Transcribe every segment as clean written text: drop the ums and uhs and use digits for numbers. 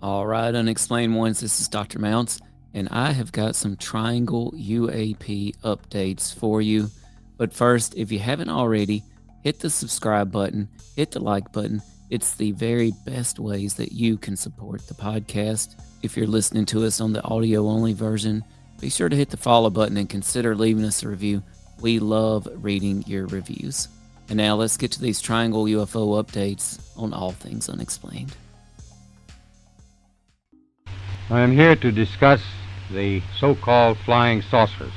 All right, Unexplained Ones, this is Dr. Mounce, and I have got some Triangle UAP updates for you. But first, if you haven't already, hit the subscribe button, hit the like button. It's the very best ways that you can support the podcast. If you're listening to us on the audio-only version, be sure to hit the follow button and consider leaving us a review. We love reading your reviews. And now let's get to these Triangle UFO updates on All Things Unexplained. I am here to discuss the so-called flying saucers.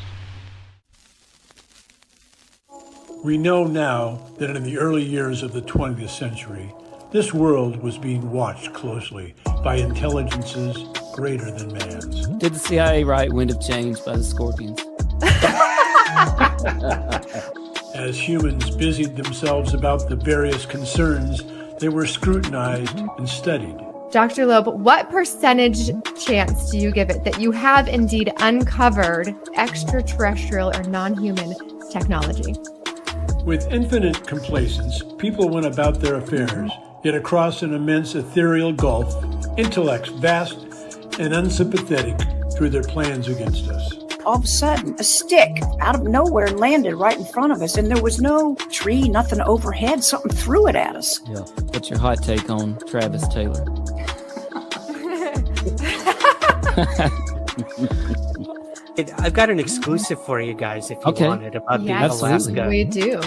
We know now that in the early years of the 20th century, this world was being watched closely by intelligences greater than man's. Did the CIA write Wind of Change by the Scorpions? As humans busied themselves about the various concerns, they were scrutinized and studied. Dr. Loeb, what percentage chance do you give it that you have indeed uncovered extraterrestrial or non-human technology? With infinite complacence, people went about their affairs, yet across an immense ethereal gulf, intellects vast and unsympathetic threw their plans against us. All of a sudden, a stick out of nowhere landed right in front of us, and there was no tree, nothing overhead. Something threw it at us. Yeah. What's your hot take on Travis Taylor? I've got an exclusive for you guys if you want it about the Alaska. We do.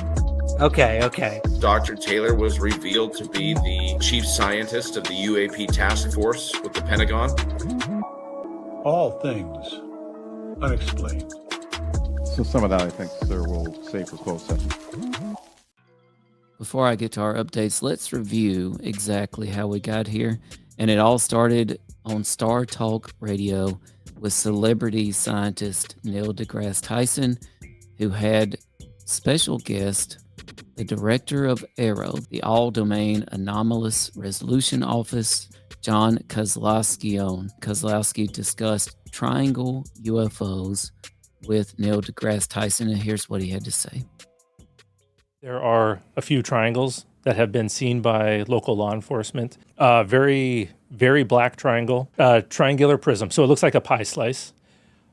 Okay. Dr. Taylor was revealed to be the chief scientist of the UAP task force with the Pentagon. All Things Unexplained. So some of that, I think, sir, we'll save for closed session. Before I get to our updates, let's review exactly how we got here. And it all started on Star Talk Radio with celebrity scientist Neil deGrasse Tyson, who had special guest, the director of AARO, the All-Domain Anomalous Resolution Office, John Kozlowski on. Kozlowski discussed triangle UFOs with Neil deGrasse Tyson, and here's what he had to say. There are a few triangles that have been seen by local law enforcement. Very, very black triangle, triangular prism. So it looks like a pie slice,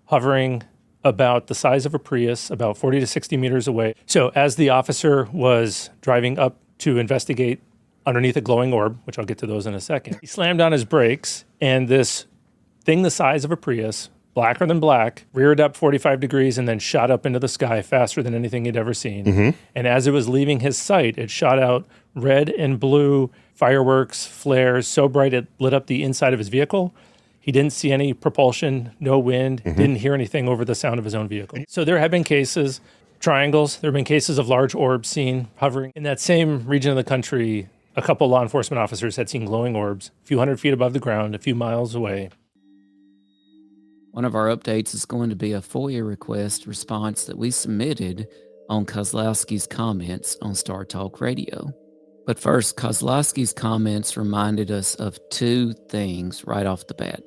hovering about the size of a Prius, about 40 to 60 meters away. So as the officer was driving up to investigate underneath a glowing orb, which I'll get to those in a second, he slammed on his brakes, and this thing the size of a Prius, blacker than black, reared up 45 degrees and then shot up into the sky faster than anything he'd ever seen. Mm-hmm. And as it was leaving his sight, it shot out red and blue fireworks, flares, so bright it lit up the inside of his vehicle. He didn't see any propulsion, no wind, didn't hear anything over the sound of his own vehicle. So there have been cases, triangles, there have been cases of large orbs seen hovering. In that same region of the country, a couple law enforcement officers had seen glowing orbs a few hundred feet above the ground, a few miles away. One of our updates is going to be a FOIA request response that we submitted on Kozlowski's comments on Star Talk Radio. But first, Kozlowski's comments reminded us of two things right off the bat.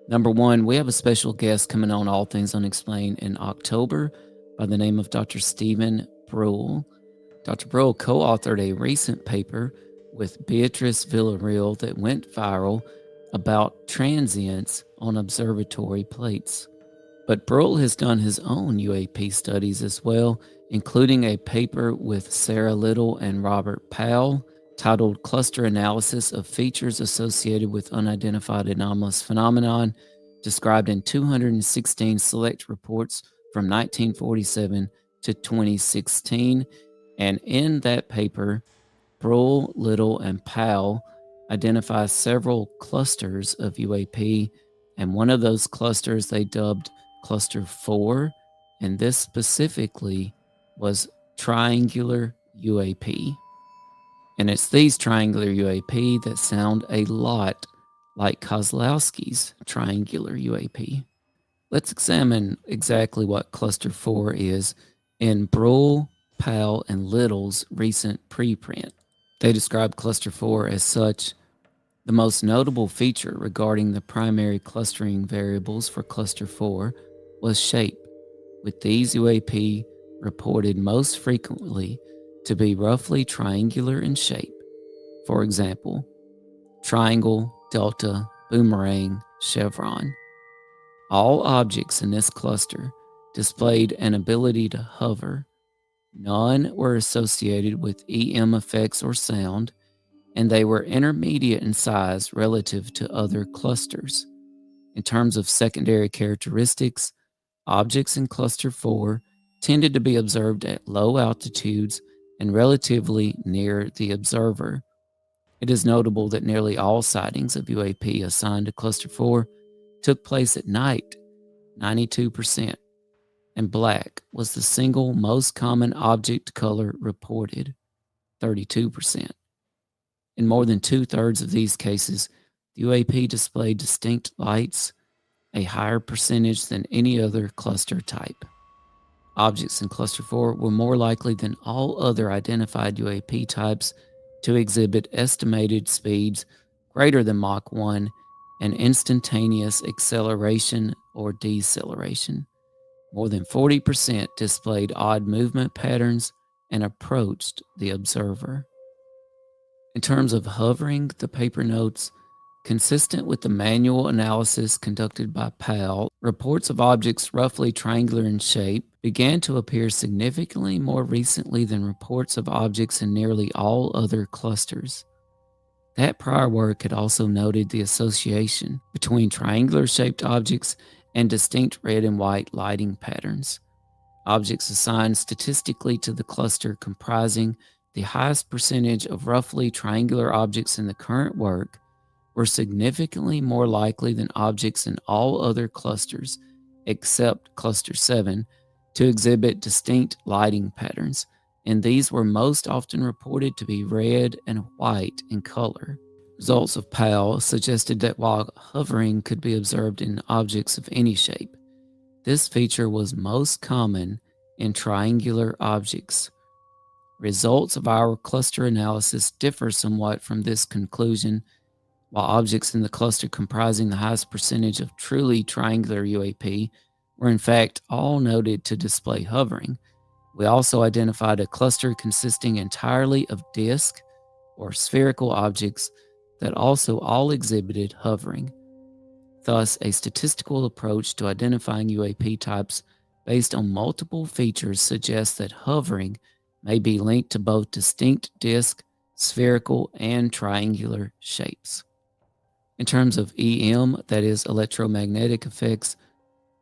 Number one, we have a special guest coming on All Things Unexplained in October by the name of Dr. Stephen Brule. Dr. Brule co-authored a recent paper with Beatrice Villarreal that went viral about transients on observatory plates. But Brule has done his own UAP studies as well, including a paper with Sarah Little and Robert Powell titled Cluster Analysis of Features Associated with Unidentified Anomalous Phenomenon, described in 216 select reports from 1947 to 2016. And in that paper, Brule, Little, and Powell identify several clusters of UAP, and one of those clusters they dubbed Cluster 4, and this specifically was triangular UAP. And it's these triangular UAP that sound a lot like Kozlowski's triangular UAP. Let's examine exactly what Cluster 4 is in Brule, Powell, and Little's recent preprint. They describe Cluster 4 as such. The most notable feature regarding the primary clustering variables for Cluster 4 was shape, with these UAP reported most frequently to be roughly triangular in shape. For example, triangle, delta, boomerang chevron. All objects in this cluster displayed an ability to hover. None were associated with EM effects or sound, and they were intermediate in size relative to other clusters. In terms of secondary characteristics, objects in Cluster 4 tended to be observed at low altitudes and relatively near the observer. It is notable that nearly all sightings of UAP assigned to Cluster 4 took place at night, 92%, and black was the single most common object color reported, 32%. In more than 2/3 of these cases, the UAP displayed distinct lights, a higher percentage than any other cluster type. Objects in Cluster 4 were more likely than all other identified UAP types to exhibit estimated speeds greater than Mach 1 and instantaneous acceleration or deceleration. More than 40% displayed odd movement patterns and approached the observer. In terms of hovering, the paper notes, consistent with the manual analysis conducted by Powell, reports of objects roughly triangular in shape began to appear significantly more recently than reports of objects in nearly all other clusters. That prior work had also noted the association between triangular-shaped objects and distinct red and white lighting patterns. Objects assigned statistically to the cluster comprising the highest percentage of roughly triangular objects in the current work were significantly more likely than objects in all other clusters, except Cluster 7, to exhibit distinct lighting patterns, and these were most often reported to be red and white in color. Results of Powell suggested that while hovering could be observed in objects of any shape, this feature was most common in triangular objects. Results of our cluster analysis differ somewhat from this conclusion. While objects in the cluster comprising the highest percentage of truly triangular UAP were in fact all noted to display hovering, we also identified a cluster consisting entirely of disk or spherical objects that also all exhibited hovering. Thus, a statistical approach to identifying UAP types based on multiple features suggests that hovering may be linked to both distinct disk, spherical, and triangular shapes. In terms of EM, that is electromagnetic effects,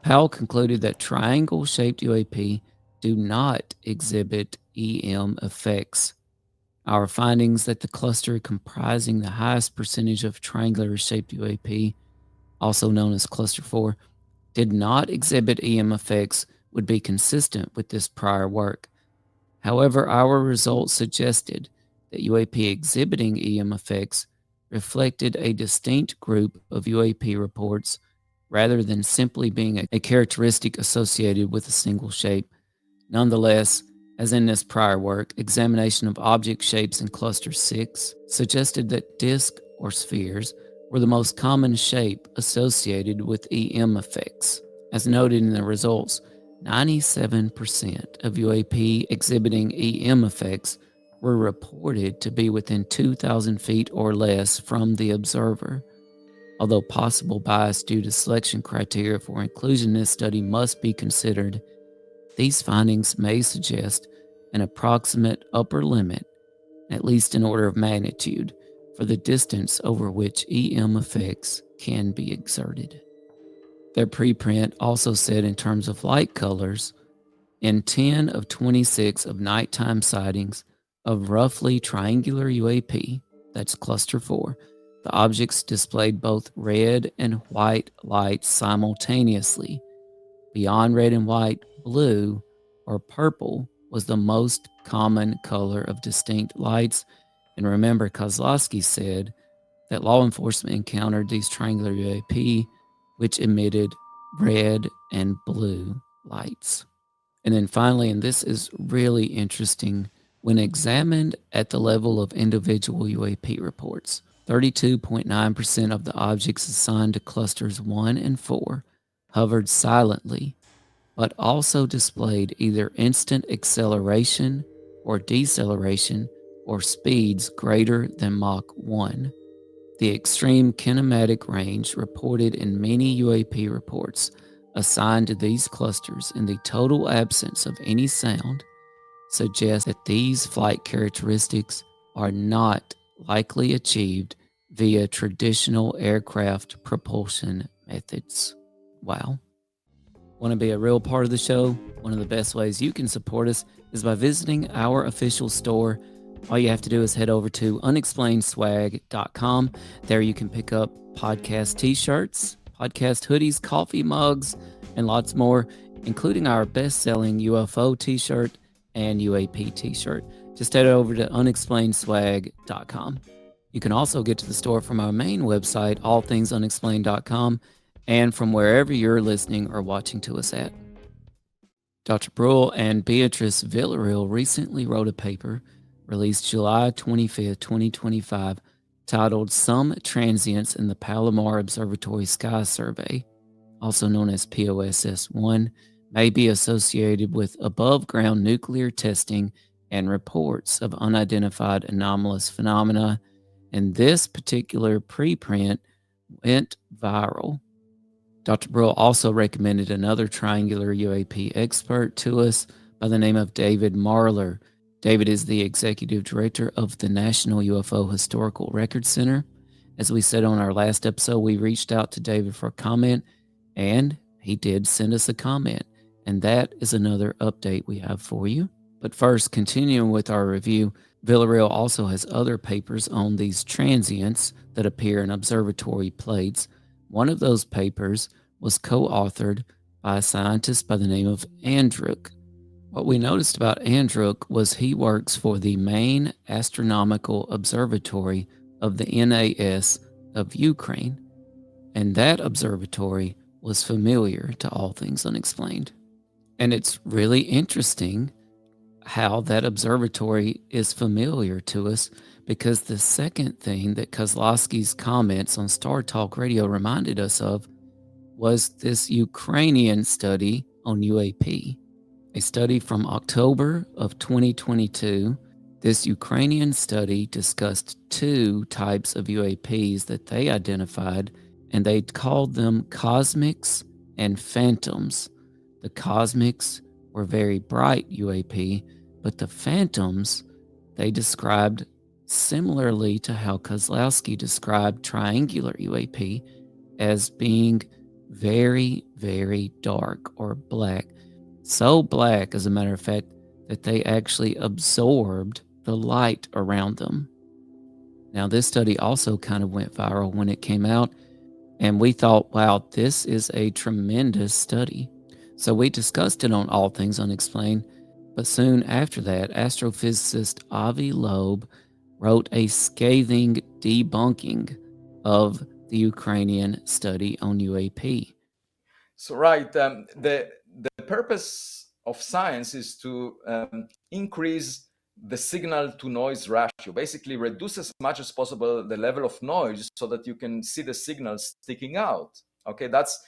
Powell concluded that triangle-shaped UAP do not exhibit EM effects. Our findings that the cluster comprising the highest percentage of triangular-shaped UAP, also known as Cluster 4, did not exhibit EM effects would be consistent with this prior work. However, our results suggested that UAP exhibiting EM effects reflected a distinct group of UAP reports rather than simply being a characteristic associated with a single shape. Nonetheless, as in this prior work, examination of object shapes in Cluster 6 suggested that disk or spheres were the most common shape associated with EM effects. As noted in the results, 97% of UAP exhibiting EM effects were reported to be within 2,000 feet or less from the observer. Although possible bias due to selection criteria for inclusion in this study must be considered, these findings may suggest an approximate upper limit, at least in order of magnitude, for the distance over which EM effects can be exerted. Their preprint also said in terms of light colors, in 10 of 26 of nighttime sightings of roughly triangular UAP, that's Cluster 4, the objects displayed both red and white lights simultaneously. Beyond red and white, blue or purple was the most common color of distinct lights. And remember, Kozlowski said that law enforcement encountered these triangular UAP, which emitted red and blue lights. And then finally, and this is really interesting, when examined at the level of individual UAP reports, 32.9% of the objects assigned to clusters 1 and 4 hovered silently, but also displayed either instant acceleration or deceleration or speeds greater than Mach 1. The extreme kinematic range reported in many UAP reports assigned to these clusters and the total absence of any sound suggests that these flight characteristics are not likely achieved via traditional aircraft propulsion methods. Wow. Want to be a real part of the show? One of the best ways you can support us is by visiting our official store. All you have to do is head over to unexplainedswag.com. There you can pick up podcast t-shirts, podcast hoodies, coffee mugs, and lots more, including our best-selling UFO t-shirt and UAP t-shirt. Just head over to unexplainedswag.com. You can also get to the store from our main website, allthingsunexplained.com, and from wherever you're listening or watching to us at. Dr. Bruhl and Beatrice Villarreal recently wrote a paper released July 25th, 2025, titled Some Transients in the Palomar Observatory Sky Survey, also known as POSS-1, may be associated with above-ground nuclear testing and reports of unidentified anomalous phenomena, and this particular preprint went viral. Dr. Bruhl also recommended another triangular UAP expert to us by the name of David Marler. David is the executive director of the National UFO Historical Record Center. As we said on our last episode, we reached out to David for a comment, and he did send us a comment. And that is another update we have for you. But first, continuing with our review, Villarreal also has other papers on these transients that appear in observatory plates. One of those papers was co-authored by a scientist by the name of Andruk. What we noticed about Andruk was he works for the main astronomical observatory of the NAS of Ukraine, and that observatory was familiar to All Things Unexplained. And it's really interesting how that observatory is familiar to us, because the second thing that Kozlowski's comments on Star Talk Radio reminded us of was this Ukrainian study on UAP, a study from October of 2022. This Ukrainian study discussed two types of UAPs that they identified, and they called them cosmics and phantoms. The cosmics were very bright UAP, but the phantoms they described similarly to how Kozlowski described triangular UAP as being very, very dark or black. So black, as a matter of fact, that they actually absorbed the light around them. Now, this study also kind of went viral when it came out, and we thought, wow, this is a tremendous study. So we discussed it on All Things Unexplained, but soon after that, astrophysicist Avi Loeb wrote a scathing debunking of the Ukrainian study on UAP. So, right, the purpose of science is to increase the signal to noise ratio, basically reduce as much as possible the level of noise so that you can see the signal sticking out. Okay, that's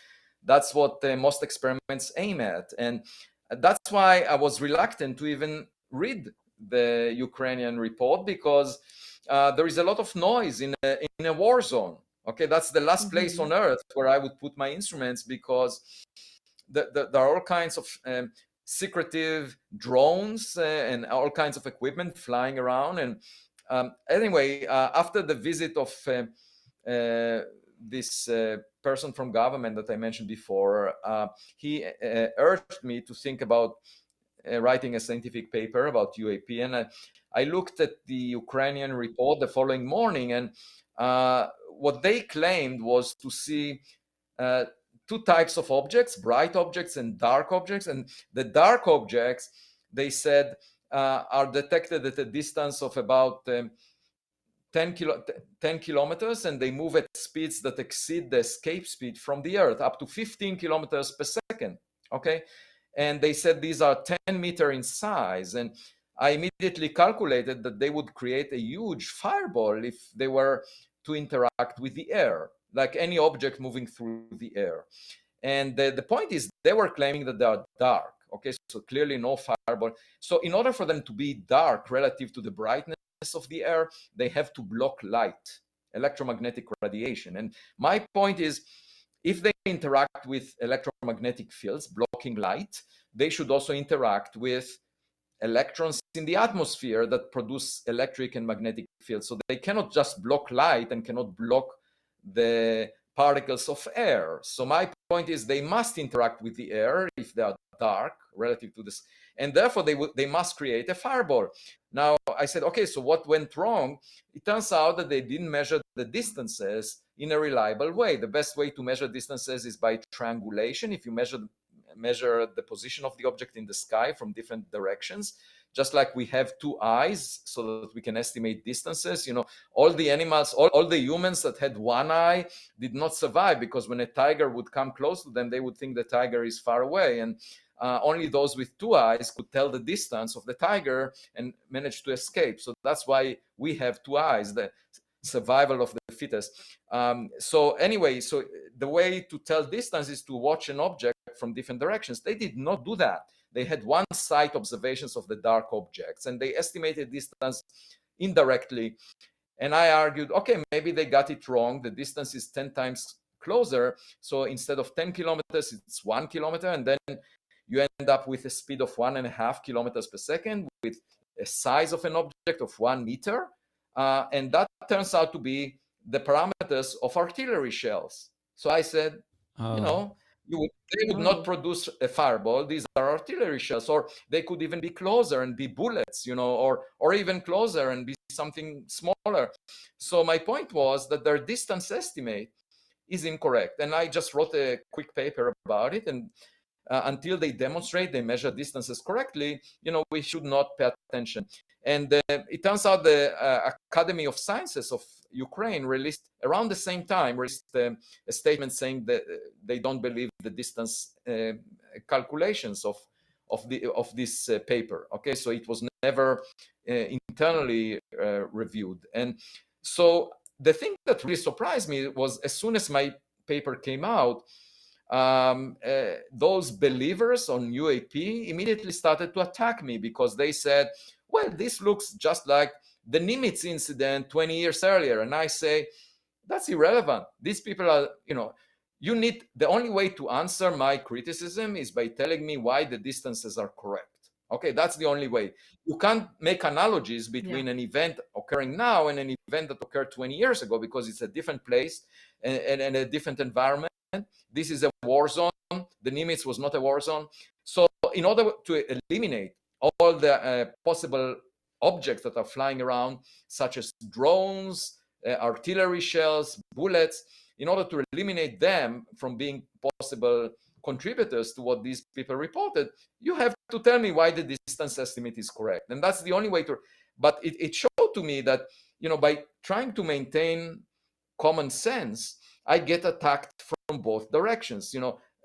what most experiments aim at. And that's why I was reluctant to even read the Ukrainian report, because there is a lot of noise in a war zone. Okay, that's the last place on earth where I would put my instruments, because there are all kinds of secretive drones and all kinds of equipment flying around. And anyway, after the visit of this person from government that I mentioned before, he urged me to think about writing a scientific paper about UAP. And I looked at the Ukrainian report the following morning, and what they claimed was to see two types of objects, bright objects and dark objects. And the dark objects, they said, are detected at a distance of about 10 kilometers, and they move at speeds that exceed the escape speed from the Earth, up to 15 kilometers per second. Okay, and they said these are 10 meters in size. And I immediately calculated that they would create a huge fireball if they were to interact with the air, like any object moving through the air. And the point is, they were claiming that they are dark. Okay, so clearly no fireball. So in order for them to be dark relative to the brightness of the air, they have to block light. electromagnetic radiation. And my point is, if they interact with electromagnetic fields blocking light, they should also interact with electrons in the atmosphere that produce electric and magnetic fields. So they cannot just block light and cannot block the particles of air. So my point is they must interact with the air if they are dark relative to this, and therefore they must create a fireball. Now I said, okay, so what went wrong? It turns out that they didn't measure the distances in a reliable way. The best way to measure distances is by triangulation. If you measure the position of the object in the sky from different directions, just like we have two eyes so that we can estimate distances. All the animals, all the humans that had one eye did not survive, because when a tiger would come close to them, they would think the tiger is far away. And only those with two eyes could tell the distance of the tiger and manage to escape. So that's why we have two eyes, the survival of the fittest. So the way to tell distance is to watch an object from different directions. They did not do that. They had one sight observations of the dark objects, and they estimated distance indirectly. And I argued, okay, maybe they got it wrong. The distance is 10 times closer. So instead of 10 kilometers, it's 1 kilometer. And then you end up with a speed of 1.5 kilometers per second with a size of an object of 1 meter. And that turns out to be the parameters of artillery shells. So I said, they would not produce a fireball. These are artillery shells, or they could even be closer and be bullets, or even closer and be something smaller. So my point was that their distance estimate is incorrect. And I just wrote a quick paper about it. And until they demonstrate they measure distances correctly, we should not pay attention. And it turns out the Academy of Sciences of Ukraine released around the same time a statement saying that they don't believe the distance calculations of this paper. Okay, so it was never internally reviewed. And so the thing that really surprised me was, as soon as my paper came out, those believers on UAP immediately started to attack me, because they said, well, this looks just like the Nimitz incident 20 years earlier. And I say, that's irrelevant. These people are, the only way to answer my criticism is by telling me why the distances are correct. Okay, that's the only way. You can't make analogies between an event occurring now and an event that occurred 20 years ago, because it's a different place and a different environment. This is a war zone. The Nimitz was not a war zone. So in order to eliminate all the possible objects that are flying around, such as drones, artillery shells, bullets, in order to eliminate them from being possible contributors to what these people reported, you have to tell me why the distance estimate is correct. And that's the only way to, but it showed to me that, by trying to maintain common sense, I get attacked from both directions.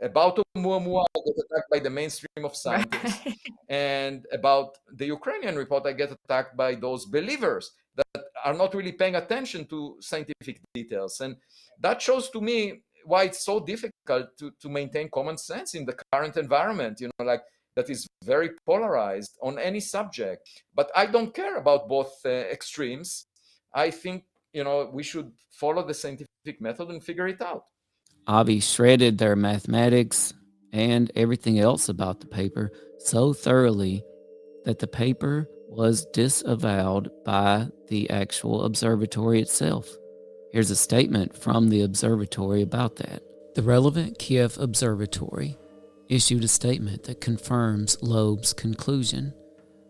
About Oumuamua, I get attacked by the mainstream of scientists. Right. And about the Ukrainian report, I get attacked by those believers that are not really paying attention to scientific details. And that shows to me why it's so difficult to maintain common sense in the current environment, that is very polarized on any subject. But I don't care about both extremes. I think, we should follow the scientific method and figure it out. Avi shredded their mathematics and everything else about the paper so thoroughly that the paper was disavowed by the actual observatory itself. Here's a statement from the observatory about that. The relevant Kiev Observatory issued a statement that confirms Loeb's conclusion.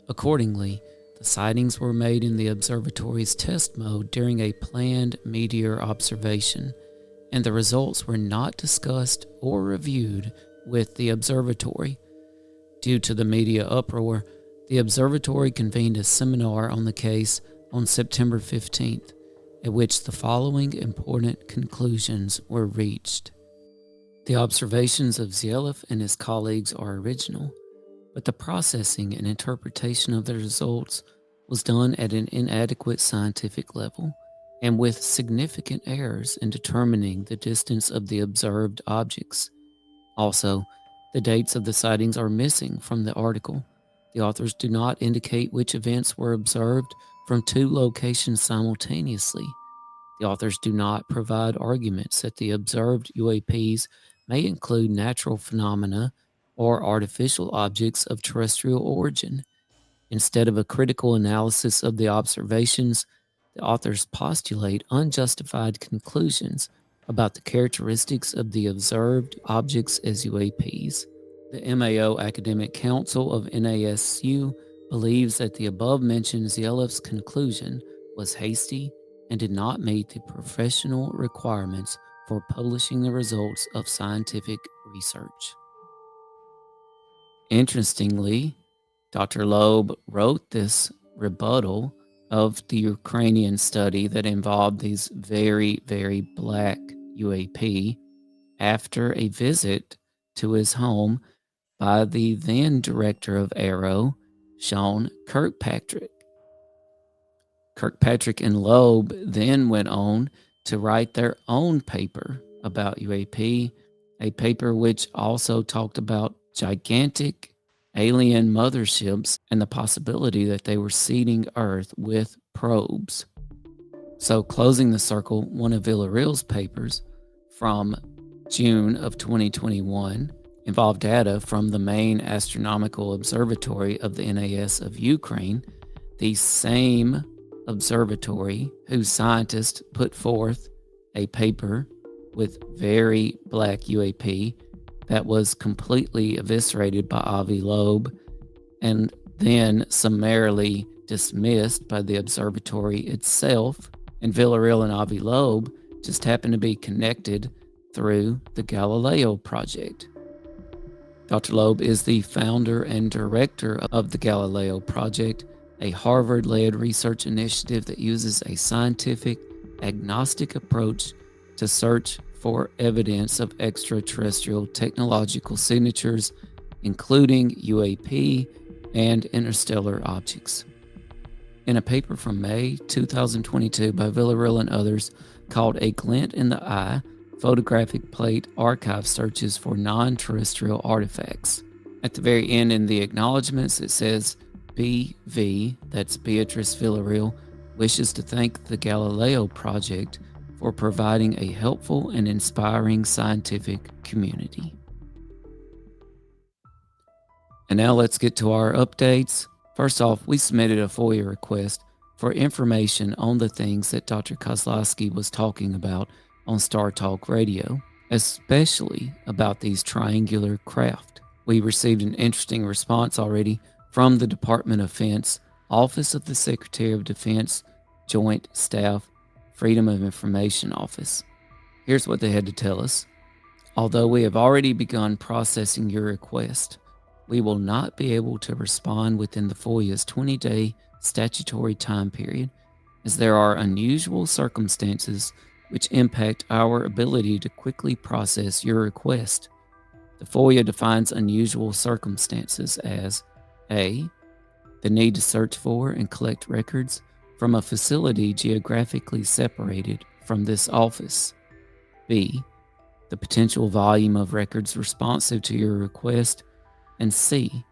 Accordingly, the sightings were made in the observatory's test mode during a planned meteor observation, and the results were not discussed or reviewed with the observatory. Due to the media uproar, the observatory convened a seminar on the case on September 15th, at which the following important conclusions were reached. The observations of Zielow and his colleagues are original, but the processing and interpretation of the results was done at an inadequate scientific level and with significant errors in determining the distance of the observed objects. Also, the dates of the sightings are missing from the article. The authors do not indicate which events were observed from two locations simultaneously. The authors do not provide arguments that the observed UAPs may include natural phenomena or artificial objects of terrestrial origin. Instead of a critical analysis of the observations, the authors postulate unjustified conclusions about the characteristics of the observed objects as UAPs. The MAO Academic Council of NASU believes that the above-mentioned ZLF's conclusion was hasty and did not meet the professional requirements for publishing the results of scientific research. Interestingly, Dr. Loeb wrote this rebuttal of the Ukrainian study that involved these very, very black UAP after a visit to his home by the then director of AARO, Sean Kirkpatrick. Kirkpatrick and Loeb then went on to write their own paper about UAP, a paper which also talked about gigantic alien motherships and the possibility that they were seeding Earth with probes. So, closing the circle, one of Villarreal's papers from June of 2021 involved data from the main astronomical observatory of the NAS of Ukraine, the same observatory whose scientists put forth a paper with very black UAP that was completely eviscerated by Avi Loeb and then summarily dismissed by the observatory itself. And Villarreal and Avi Loeb just happened to be connected through the Galileo project. Dr. Loeb is the founder and director of the Galileo project, a Harvard-led research initiative that uses a scientific, agnostic approach to search for evidence of extraterrestrial technological signatures, including UAP and interstellar objects. In a paper from May 2022 by Villarreal and others called A Glint in the Eye, Photographic Plate Archive Searches for Non-Terrestrial Artifacts. At the very end in the acknowledgments, it says, BV, that's Beatrice Villarreal, wishes to thank the Galileo Project for providing a helpful and inspiring scientific community. And now let's get to our updates. First off, we submitted a FOIA request for information on the things that Dr. Kozlowski was talking about on Star Talk Radio, especially about these triangular craft. We received an interesting response already from the Department of Defense, Office of the Secretary of Defense, Joint Staff, Freedom of Information Office. Here's what they had to tell us. Although we have already begun processing your request, we will not be able to respond within the FOIA's 20-day statutory time period, as there are unusual circumstances which impact our ability to quickly process your request. The FOIA defines unusual circumstances as A, the need to search for and collect records from a facility geographically separated from this office. B, the potential volume of records responsive to your request. And C,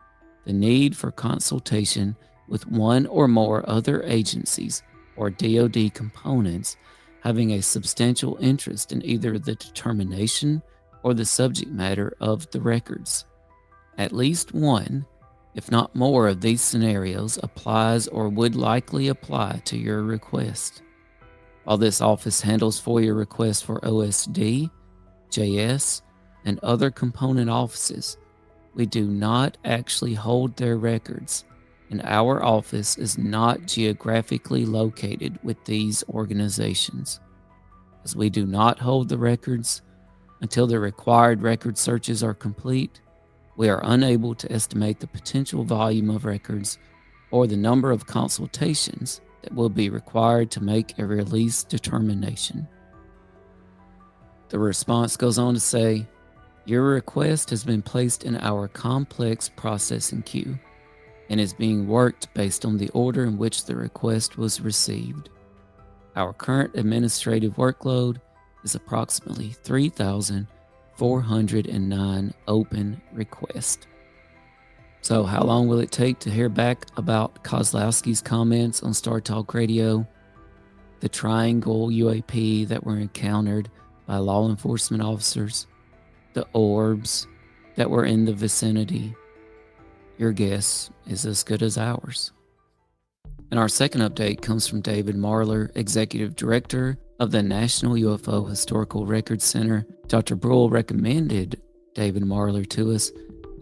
the need for consultation with one or more other agencies or DoD components having a substantial interest in either the determination or the subject matter of the records. At least one, if not more, of these scenarios applies or would likely apply to your request. While this office handles FOIA requests for OSD, JS, and other component offices, we do not actually hold their records, and our office is not geographically located with these organizations. As we do not hold the records until the required record searches are complete, we are unable to estimate the potential volume of records or the number of consultations that will be required to make a release determination. The response goes on to say, your request has been placed in our complex processing queue and is being worked based on the order in which the request was received. Our current administrative workload is approximately 3,409 open requests. So how long will it take to hear back about Kozlowski's comments on Star Talk Radio? the triangle UAP that were encountered by law enforcement officers, the orbs that were in the vicinity. Your guess is as good as ours. And our second update comes from David Marler, Executive Director of the National UFO Historical Records Center. Dr. Bruhl recommended David Marler to us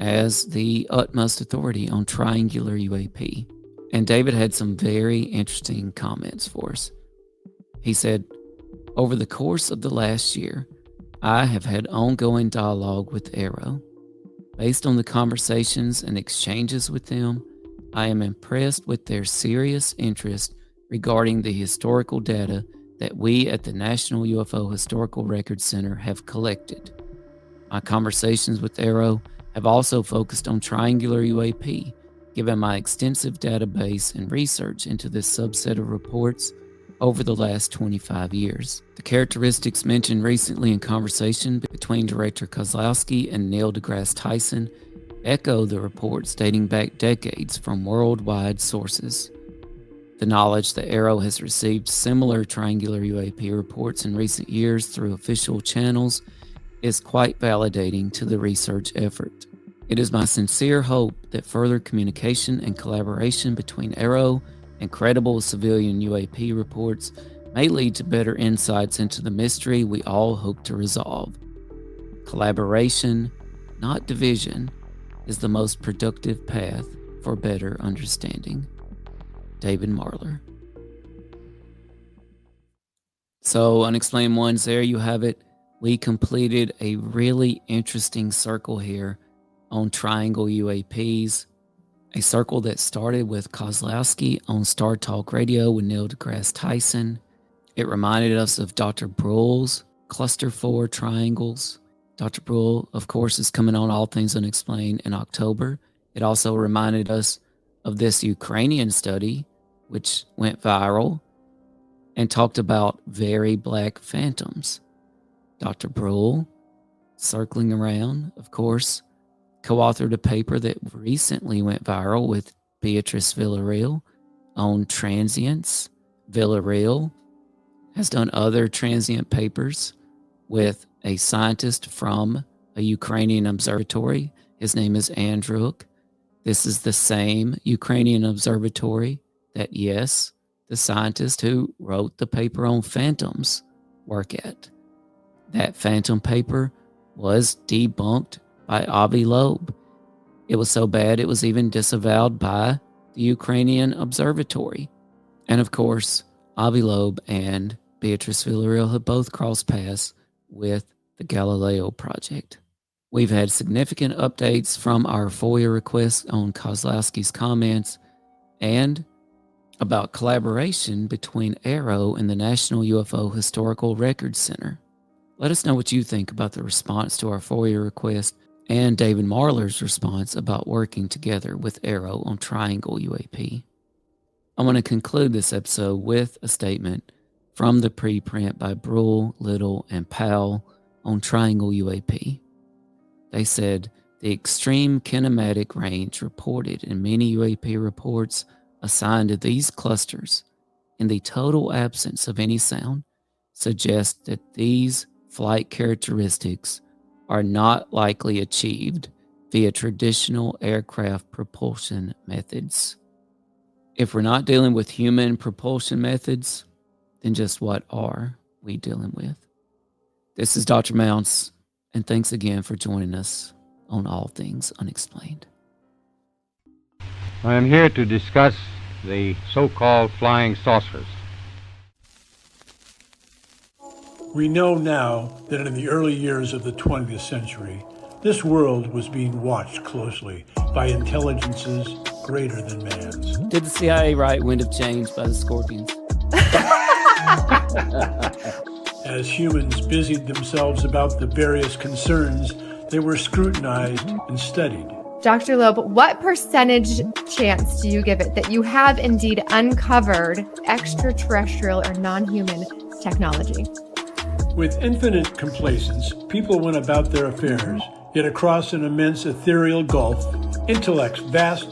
as the utmost authority on triangular UAP. And David had some very interesting comments for us. He said, over the course of the last year, I have had ongoing dialogue with AARO. Based on the conversations and exchanges with them, I am impressed with their serious interest regarding the historical data that we at the National UFO Historical Records Center have collected. My conversations with AARO have also focused on triangular UAP, given my extensive database and research into this subset of reports over the last 25 years. The characteristics mentioned recently in conversation between Director Kozlowski and Neil deGrasse Tyson echo the reports dating back decades from worldwide sources. The knowledge that AARO has received similar triangular UAP reports in recent years through official channels is quite validating to the research effort. It is my sincere hope that further communication and collaboration between AARO and credible civilian UAP reports may lead to better insights into the mystery we all hope to resolve. Collaboration, not division, is the most productive path for better understanding. David Marler. So, Unexplained Ones, there you have it. We completed a really interesting circle here on triangle UAPs, a circle that started with Kozlowski on Star Talk Radio with Neil deGrasse Tyson. It reminded us of Dr. Bruhl's Cluster 4 triangles. Dr. Bruhl, of course, is coming on All Things Unexplained in October. It also reminded us of this Ukrainian study, which went viral and talked about very black phantoms. Dr. Bruhl, circling around, of course, co-authored a paper that recently went viral with Beatrice Villarreal on transients. Villarreal has done other transient papers with a scientist from a Ukrainian observatory. His name is Andruk. This is the same Ukrainian observatory that, yes, the scientist who wrote the paper on phantoms work at. That phantom paper was debunked by Avi Loeb. It was so bad it was even disavowed by the Ukrainian observatory. And of course, Avi Loeb and Beatrice Villarreal have both crossed paths with the Galileo Project. We've had significant updates from our FOIA requests on Kozlowski's comments and about collaboration between AARO and the National UFO Historical Records Center. Let us know what you think about the response to our FOIA request and David Marler's response about working together with AARO on triangle UAP. I'm going to conclude this episode with a statement from the preprint by Bruhl, Little, and Powell on triangle UAP. They said, the extreme kinematic range reported in many UAP reports assigned to these clusters in the total absence of any sound suggests that these flight characteristics are not likely achieved via traditional aircraft propulsion methods. If we're not dealing with human propulsion methods, then just what are we dealing with? This is Dr. Mounce, and thanks again for joining us on All Things Unexplained. I am here to discuss the so-called flying saucers. We know now that in the early years of the 20th century, this world was being watched closely by intelligences greater than man's. Did the CIA write Wind of Change by the Scorpions? As humans busied themselves about the various concerns, they were scrutinized and studied. Dr. Loeb, what percentage chance do you give it that you have indeed uncovered extraterrestrial or non-human technology? With infinite complacence, people went about their affairs, yet across an immense ethereal gulf, intellects vast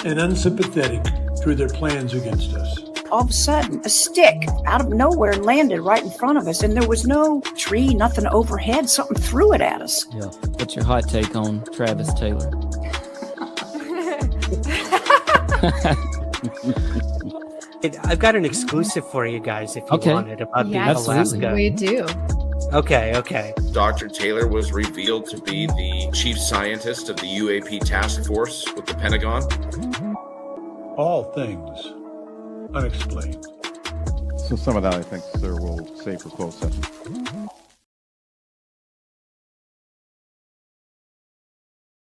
and unsympathetic drew their plans against us. all of a sudden, a stick out of nowhere landed right in front of us, and there was no tree, nothing overhead. Something threw it at us. Yeah. What's your hot take on Travis Taylor? I've got an exclusive for you guys if you want it about the Alaska. We do. Okay. Dr. Taylor was revealed to be the chief scientist of the UAP task force with the Pentagon. All Things Unexplained. So some of that, I think, sir, we'll save for closed session.